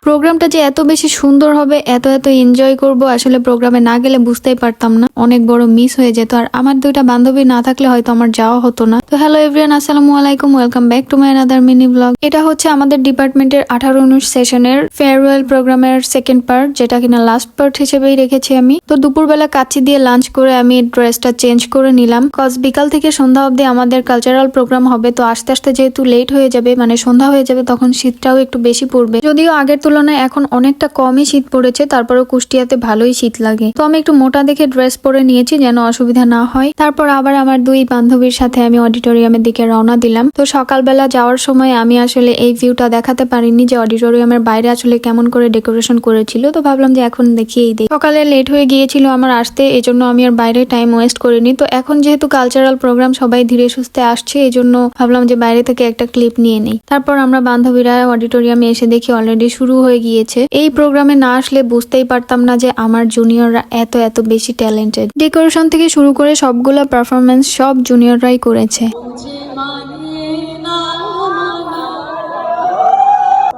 প্রোগ্রামটা যে এত বেশি সুন্দর হবে, এত এনজয় করব, আসলে প্রোগ্রামে না গেলে বুঝতেই পারতাম না। অনেক বড় মিস হয়ে যেত। আর আমার দুইটা বান্ধবী না থাকলে হয়তো আমার যাওয়া হতো না। তো হ্যালো এভরিওয়ান, আসসালামু আলাইকুম, welcome back to my another mini blog. এটা হচ্ছে আমাদের ডিপার্টমেন্টের 18-19 সেশনের ফেয়ারওয়েল প্রোগ্রামের সেকেন্ড পার্ট, যেটা কিনা লাস্ট পার্ট হিসেবেই রেখেছি আমি। তো দুপুরবেলা কাচ্চি দিয়ে লাঞ্চ করে আমি ড্রেসটা চেঞ্জ করে নিলাম, কজ বিকাল থেকে সন্ধ্যা অবধি আমাদের কালচারাল প্রোগ্রাম হবে। তো আস্তে আস্তে যেহেতু লেট হয়ে যাবে, মানে সন্ধ্যা হয়ে যাবে, তখন শীতটাও একটু বেশি পড়বে। যদিও আগের তুলনায় এখন অনেকটা কমই শীত পড়েছে, তারপরেও কুষ্টিয়াতে ভালোই শীত লাগে। তো আমি একটু মোটা দেখে ড্রেস পরে নিয়েছি যেন অসুবিধা না হয়। তারপর আবার আমার দুই বান্ধবীর সাথে আমি অডিটোরিয়ামের দিকে রওনা দিলাম। তো সকালবেলা যাওয়ার সময় আমি আসলে এই ভিউটা দেখাতে পারিনি যে অডিটোরিয়ামের বাইরে আসলে কেমন করে ডেকোরেশন করেছিল। তো ভাবলাম যে এখন দেখিয়েই দিই। সকালে লেট হয়ে গিয়েছিল আমার আসতে, এই জন্য আমি আর বাইরে টাইম ওয়েস্ট করিনি। তো এখন যেহেতু কালচারাল প্রোগ্রাম, সবাই ধীরে সুস্থে আসছে, এই জন্য ভাবলাম যে বাইরে থেকে একটা ক্লিপ নিয়ে নেই। তারপর আমরা বান্ধবীরা অডিটোরিয়ামে এসে দেখি অলরেডি শুরু হয়ে গিয়েছে। এই প্রোগ্রামে না আসলে বুঝতেই পারতাম না যে আমার জুনিয়ররা এত বেশি ট্যালেন্টেড। ডেকোরেশন থেকে শুরু করে সবগুলো পারফরমেন্স সব জুনিয়ররাই করেছে।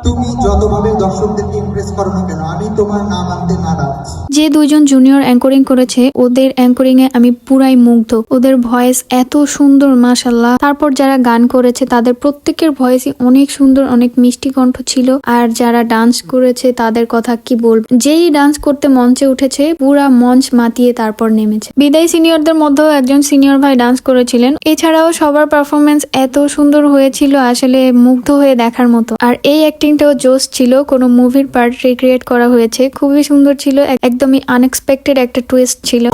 তুমি যতভাবে দর্শকদেরকে ইমপ্রেস করো না কেন, আমি তোমার না মানতে নারাজ। যে দুইজন জুনিয়র অ্যাঙ্করিং করেছে, ওদের অ্যাঙ্করিং এ আমি পুরাই মুগ্ধ। ওদের ভয়েস এত সুন্দর, মাশাআল্লাহ। তারপর যারা গান করেছে তাদের প্রত্যেকের ভয়েসই অনেক সুন্দর, অনেক মিষ্টি কণ্ঠ ছিল। আর যারা ডান্স করেছে তাদের কথা কি বলবো, যেই ডান্স করতে মঞ্চে উঠেছে পুরা মঞ্চ মাতিয়ে তারপর নেমেছে। বিদায় সিনিয়রদের মধ্যেও একজন সিনিয়র ভাই ডান্স করেছিলেন। এছাড়াও সবার পারফরমেন্স এত সুন্দর হয়েছিল, আসলে মুগ্ধ হয়ে দেখার মতো। আর এই অ্যাক্টিংটাও জোস ছিল, কোনো মুভির পার্ট রিক্রিয়েট করা হয়েছে, খুবই সুন্দর ছিল। একদমই আনএক্সপেক্টেড একটা টুইস্ট ছিল।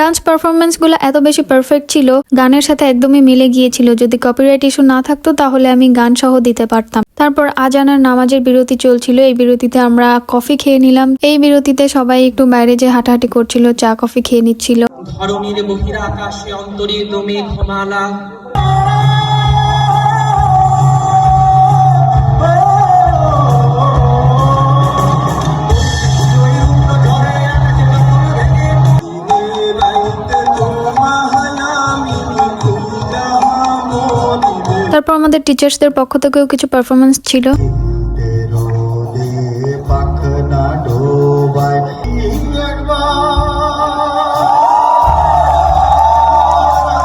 ডান্স পারফরমেন্স গুলো এত বেশি পারফেক্ট ছিল, গানের সাথে একদমই মিলে গিয়েছিল। যদি কপিরাইট ইস্যু না থাকতো তাহলে আমি গান সহ দিতে পারতাম। তারপর আজানের নামাজের বিরতি চলছিল, এই বিরতিতে আমরা কফি খেয়ে নিলাম। এই বিরতিতে সবাই একটু বাইরে যে হাঁটাহাঁটি করছিল, চা কফি খেয়ে নিচ্ছিল। ধরণীর বহিরাকাশে অন্তরিত মেঘমালা, তারপর আমাদের টিচার্সদের পক্ষ থেকেও কিছু পারফরমেন্স ছিল।